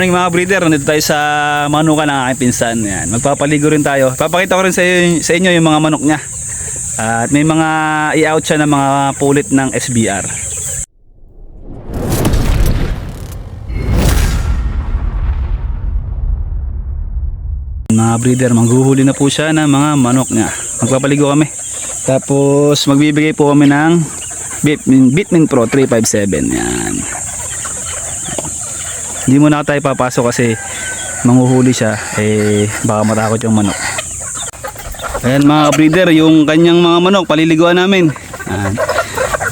Morning mga breeder, nandito tayo sa manukan ng aking pinsan. Yan. Magpapaligo rin tayo. Papakita ko rin sa inyo yung mga manok niya. At may mga i-out siya ng mga pulit ng SBR. Mga breeder, manghuhuli na po siya ng mga manok niya. Magpapaligo kami. Tapos magbibigay po kami ng Bitmin Pro 357. Yan. Hindi muna tayo papasok kasi manghuhuli siya, baka matakot yung manok. Ayan mga breeder, yung kanyang mga manok paliliguan namin.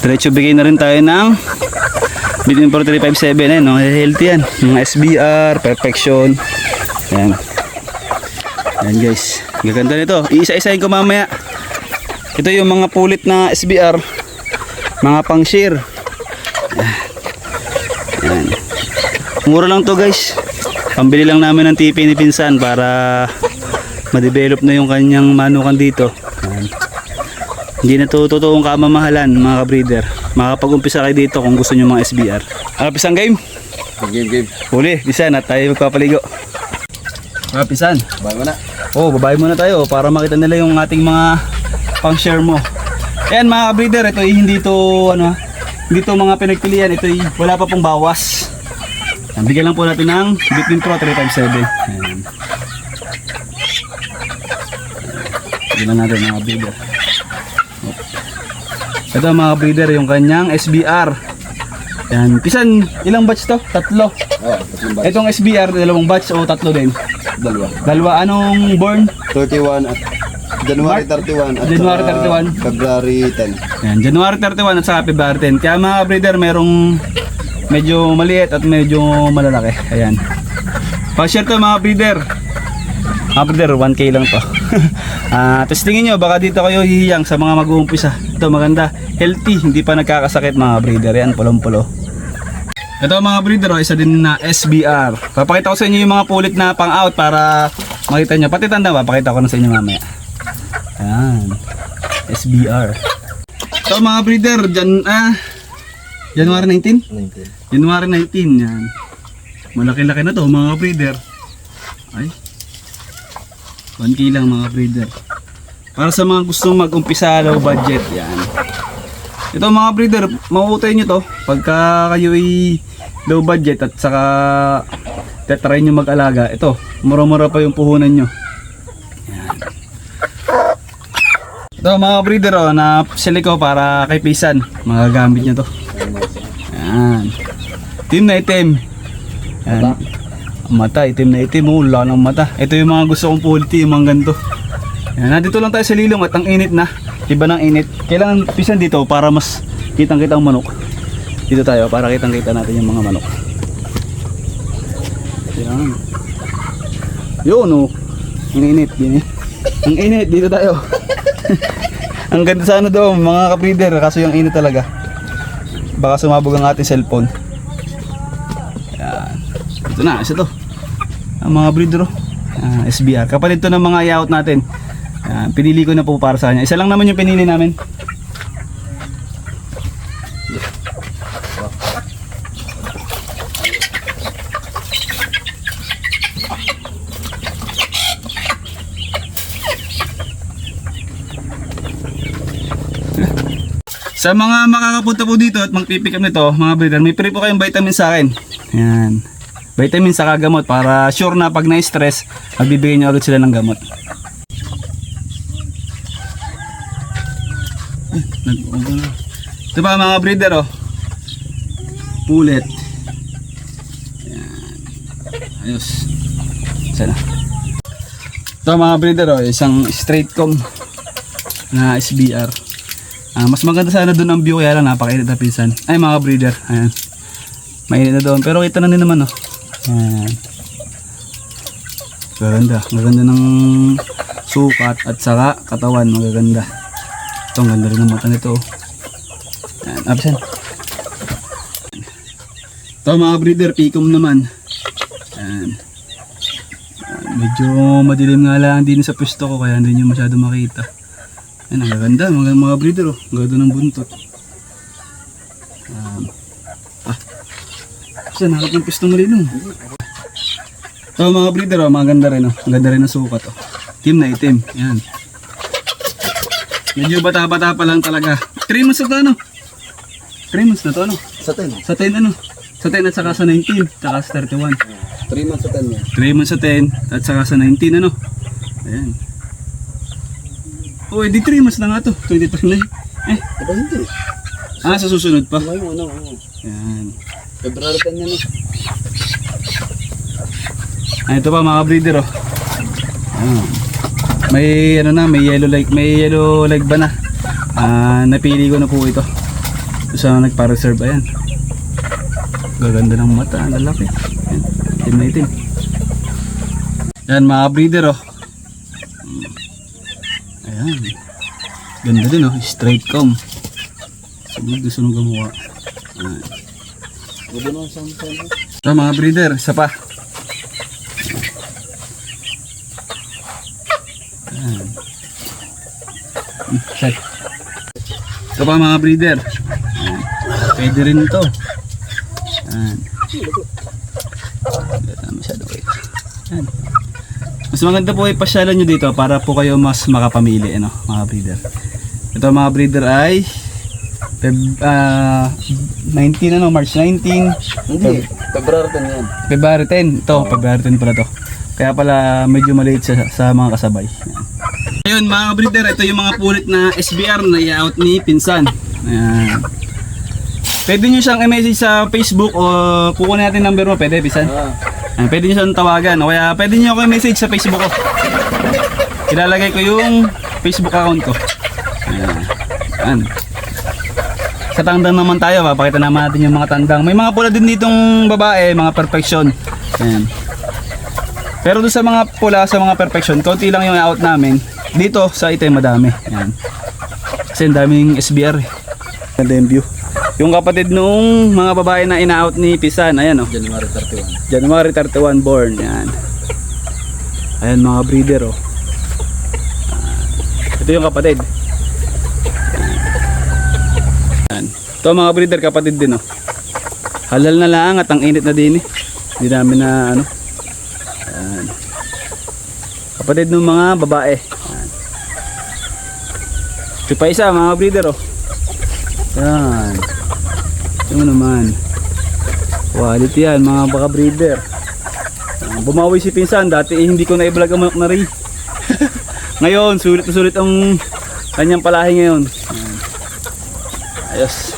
Diretso bigay na rin tayo ng Bitmin Pro 357. No? Healthy yan, mga SBR, Perfection. Ayan. Ayan guys, gaganda nito. Iisa-isahin ko mamaya. Ito yung mga pulit na SBR, mga pang shear. Ayan. Mura lang to guys. Pambili lang namin ng tipi ni pinsan para ma-develop na yung kanyang manukan dito. Ayan. Hindi na to totoong kamamahalan mga breeder. Makapag-umpisa kayo dito kung gusto nyo mga SBR. Pisan game? Game. Huli, pisan at tayo magpapaligo. Pisan. Babae mo na. Babae muna tayo para makita nila yung ating mga pang-share mo. Ayan mga breeder, ito hindi to hindi to mga pinagpilian. Ito wala pa pong bawas. Bigyan lang po natin ng Bitmin Pro 357. Ayan. Bigyan lang natin mga breeder. Ito mga breeder, yung kanyang SBR. Ayan. Pisan, ilang batch to? Tatlo. Tatlong batch. Itong SBR, dalawang batch o tatlo din? Dalawa. Anong born? 31 at January 31 at January 31. February 10. Ayan, January 31 at saka February 10. Kaya mga breeder, merong medyo maliit at medyo malalaki. Ayan. Pa-share to mga breeder. Mga breeder, 1K lang to. Tapos tingin nyo, baka dito kayo hihiyang sa mga mag-uumpisa. Ito maganda, healthy, hindi pa nagkakasakit mga breeder. Yan, pulong-pulo. Ito mga breeder, isa din na SBR. Papakita ko sa inyo yung mga pulit na pang-out para makita nyo. Pati tanda ba, pakita ko na sa inyo mamaya. Ayan, SBR. Ito mga breeder, January 19? January 19, yan. Malaki-laki na to mga breeder. Ay, 1K lang mga breeder. Para sa mga gustong mag-umpisa low budget, yan. Ito mga breeder, mauutay nyo to pagka kayo low budget at saka tetry nyo mag-alaga. Ito, mura-mura pa yung puhunan nyo. Yan. Ito mga breeder, na sili ko para kay pisan. Magagamit nyo to. Yan. Itim na itim. Yan. Mata, itim na itim. Wala ng mata. Ito yung mga gusto kong quality, yung mga ganito. Yan. Nandito lang tayo sa lilong at ang init na. Iba ng init. Kailangan pisan dito para mas kitang-kita ang manok. Dito tayo para kitang-kita natin yung mga manok. Yan. Yun o. Ang init. Ang init. Dito tayo. Ang ganda sana doon mga ka-breeder. Kaso yung init talaga. Baka sumabog ang ating cellphone. Yan. Ito na, isa to. Ang mga breeder SBR. Kapalit to ng mga i-out natin. Yan. Pinili ko na po para sa kanya. Isa lang naman yung pinili namin. Sa mga makakapunta po dito at magpipick up nito, mga breeder, may free po kayong vitamin sa akin. Ayan. Vitamin sa kagamot para sure na pag na-stress, magbibigay nyo agad sila ng gamot. Ito pa mga breeder Pulit. Ayan. Ayos. Sana. Ito mga breeder isang straight comb na SBR. Mas maganda sana doon ang view, kaya lang napakainit na pinsan. Ay mga breeder, ayan. Mainit na doon, pero kita na din naman Ayan. Maganda ng sukat at saka katawan, magaganda. Ito, ang ganda rin ng mata nito. Ayan, pinsan. Ito mga breeder, pikom naman. Ayan. Medyo madilim nga lang din sa pwesto ko, kaya hindi nyo masyado makita. Ayan, ang ganda, mga breeder ang ganda ng buntot. Saan harap ng pistong malino? So mga breeder, oh, maganda rin. Oh. Ang ganda rin ng sukat. Oh. Itim na itim. Yan. Medyo bata-bata pa lang talaga. 3 months na to, ano? 3 months na to, ano? Sa 10. Sa 10, ano? Sa 10 at saka sa 19, saka sa 31. 3 months sa 10 yan. 3 months sa 10 at saka sa 19, ano? Ayan. Oh, di 3 months na nga to. 23 na. Diba hindi? Sa susunod pa. Ngayon, ano? Ayan. February 10 yan. Ito pa mga breeder, oh. Ayan. May ano na, may yellow like ba na? Napili ko na po ito. Ito sa nagpa-reserve, ayan. Gaganda ng mata, ang lalaki. Ayan, itim na itim. Ayan mga breeder, oh. Ayan. Ganda din, oh. Straight comb. Gusto nung gumawa. Ayan. Gusto na sa mga. Ito mga breeder, isa pa. Ayan. Set. Ito pa mga breeder. Ayan. Pwede rin ito. Ayan. Masyado kayo. Ayan. Mas maganda po ay pasyalan nyo dito para po kayo mas makapamili, ano, mga breeder. Ito mga breeder ay 19, ano, March 19. Hindi, February 10 yan. February 10. Ito, February 10 pala to. Kaya pala medyo maliit sa mga kasabay. Ayan. Ayun mga breeder, ito yung mga pulit na SBR na i-out ni Pinsan. Ayan. Pwede nyo siyang i-message sa Facebook o kukunin natin number mo. Pwede, Pinsan? Ayan, pwede nyo siyang tawagan. O kaya pwede nyo ako i-message sa Facebook ko. Ilalagay ko yung Facebook account ko. Ayan. Ayan. Sa tandang naman tayo, papakita naman natin yung mga tandang. May mga pula din ditong babae, mga perfection. Ayan. Pero doon sa mga pula, sa mga perfection, konti lang yung out namin. Dito sa item madami. Ayan. Kasi ang daming SBR. Ganda yung view. Yung kapatid nung mga babae na ina-out ni Pisan, ayan, oh. January 31. January 31 born. Ayan. Ayan mga breeder, oh. Ito yung kapatid. Ayan. Ito mga breeder, kapatid din, oh. Halal na lang at ang init na din, eh. Hindi namin na ano. Ayan. Kapatid ng mga babae. Ayan. Ito pa isa mga breeder, oh. Ayan. Ito naman. Quality yan mga baka breeder. Bumawi si Pinsan. Dati hindi ko na i-vlog ang manok na rin. Ngayon sulit na sulit ang kanyang palahi ngayon. Ayos.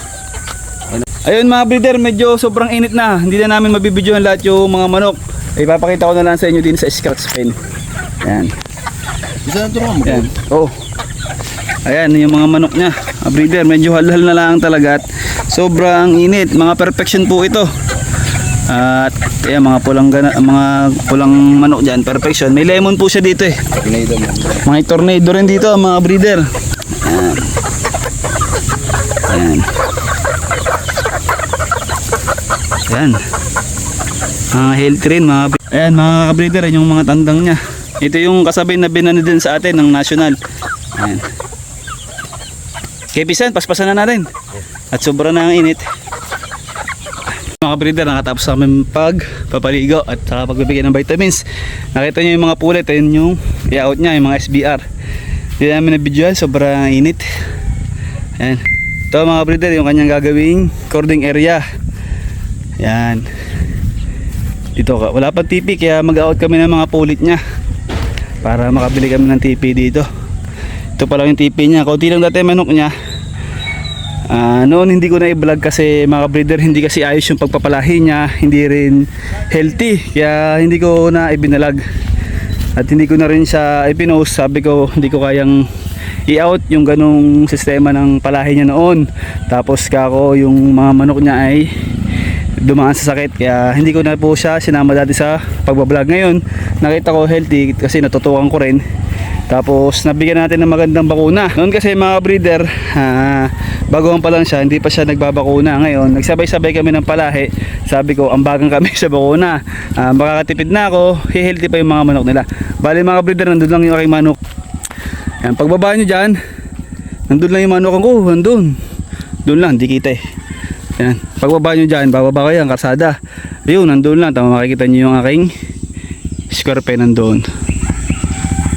Ayun mga breeder, medyo sobrang init na. Hindi na namin mabibidyohan lahat yung mga manok. Ipapakita ko na lang sa inyo din sa scratch pen. Ayan. Isa na ito mo? Ayan. Oh. Ayan yung mga manok niya. Breeder, medyo halhal na lang talaga at sobrang init. Mga perfection po ito. At ayan, mga pulang manok diyan, perfection. May lemon po siya dito eh. Tornado mo. Mga tornado rin dito mga breeder. Ayan. Ayan. Ayan. Mga healthy rin mga breeder. Ayan mga breeder, yung mga tandang niya. Ito yung kasabay na binani din sa atin ng national. Ayan. Kay Pisan, paspasan na natin. At sobra na ang init. Mga breeder, nakatapos kami pagpapaligo at saka pagbibigay ng vitamins. Nakita nyo yung mga pulit, ayun yung i-out nya, yung mga SBR. Hindi namin na-videoan, sobrang init. Ayan. Ito mga breeder, yung kanyang gagawing cording area. Ayan. Dito ka, wala pang TP kaya mag-out kami ng mga pulit nya para makabili kami ng TP dito. Ito pala yung TP nya. Kaunti lang dati manok nya. Noon hindi ko na i-vlog kasi mga breeder, hindi kasi ayos yung pagpapalahi niya, hindi rin healthy kaya hindi ko na ibinalag at hindi ko na rin siya ipinost. Sabi ko hindi ko kayang i-out yung ganong sistema ng palahi niya noon, tapos kako yung mga manok niya ay dumaan sa sakit kaya hindi ko na po siya sinama dati sa pagbablog. Ngayon nakita ko healthy kasi natutukan ko rin, tapos nabigyan natin ng magandang bakuna. Noon kasi mga breeder, baguhan pa lang siya, hindi pa siya nagbabakuna. Ngayon nagsabay-sabay kami ng palahi. Sabi ko ambagan kami sa bakuna, makakatipid na ako, healthy pa yung mga manok nila. Bali mga breeder, nandun lang yung aking manok. Yan, pagbaba nyo dyan, nandun lang yung manok ko, nandun lang, di kita eh. Yan, pagbaba nyo dyan, bababa kayo ang karsada, yun, nandun lang, tama, makikita nyo yung aking square pen nandoon.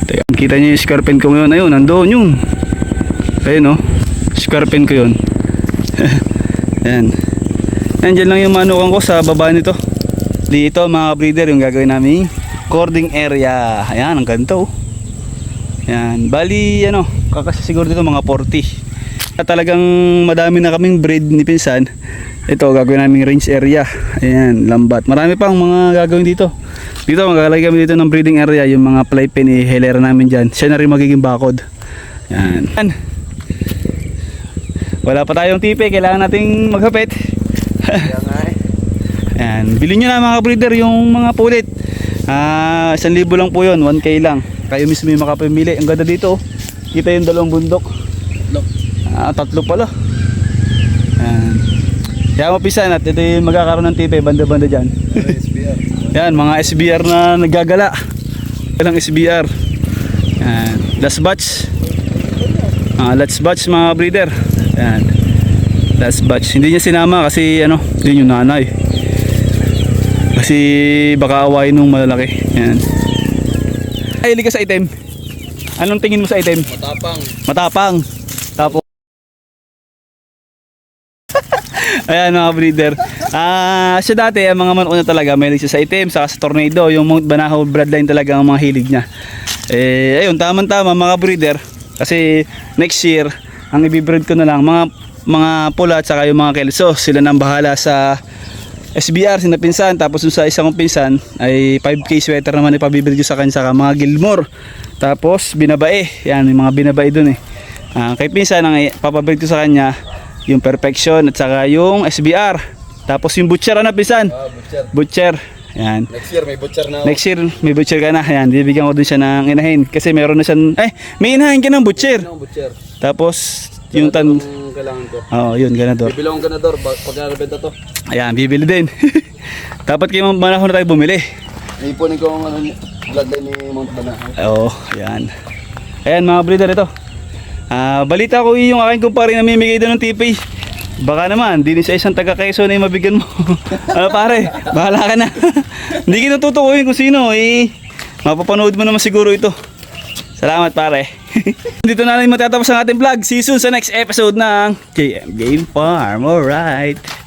Teka, kita niyo yung square pen ko ngayon. Ayun, nandoon yun. Ayun, oh. Square pen ko yun. Ayan. Nandyan lang yung manukan ko sa baba nito. Dito mga breeder yung gagawin namin cording area. Ayan, ang ganito. Ayan, bali ano, kakasya siguro dito mga 40. At talagang madami na kaming breed ni pinsan. Ito gagawin namin range area. Ayan, lambat. Marami pang mga gagawin dito. Dito maglalagay kami dito ng breeding area. Yung mga fly pen hilera namin dyan. Siya na rin magiging bakod. Ayan. Wala pa tayong tipe, kailangan nating maghapit. Ayan, bilhin nyo na mga breeder yung mga pulit. 1,000 lang po yun, 1K lang. Kayo mismo yung makapamili. Ang ganda dito, kita yung dalawang bundok. Tatlo pala. Ayan. Kaya mapisan at ito yung magkakaroon ng tipe, banda-banda dyan. SBR. Yan, mga SBR na naggagala. Ilang SBR. Ayan, last batch. Last batch mga breeder. Ayan, last batch. Hindi niya sinama kasi ano, yun yung nanay. Kasi baka awayin nung malalaki. Ayan. Ay, ka sa item. Anong tingin mo sa item? Matapang. Matapang. Tapos ayan mga breeder. Siya dati, ang mga manok na talaga, may siya sa item, saka sa tornado, yung Mount Banahaw bloodline talaga ang mga hilig niya. Ayun, tamang-tama mga breeder. Kasi next year, ang ibibreed ko na lang, mga pula at saka yung mga kelso, sila nang bahala sa SBR, sinapinsan. Tapos sa isang kong pinsan, ay 5K sweater naman ipabibreed ko sa kanya, saka mga Gilmore. Tapos binabae, yan, yung mga binabae dun kay pinsan, ang papabreed ko sa kanya, yung Perfection at saka yung SBR. Tapos yung Butcher na pinsan. Butcher. Butcher. Yan. Next year may butcher na ako. Next year may Butcher ka na. Yan, bibigyan ko din siya ng inahin kasi meron na siyang may inahin ka ng Butcher. Butcher. Tapos yung tan kailangan ko. yun, ganador. Bibili akong ganador pag nabenta to. Ayan, bibili din. Dapat kayo manahon na tayo bumili. Iipunin ko ang bloodline ni Mount Banahaw. Ayan. Ayan mga breeder, ito. Balita ko yung aking kumpare na namimigay doon ng TP. Baka naman, di sa isang taga Quezon na mabigyan mo. Pare, bahala ka na. Hindi kita tutukuyin kung sino. Mapapanood mo naman siguro ito. Salamat pare. Dito na lang matatapos ang ating vlog. See you soon sa next episode ng KM Game Farm. Alright.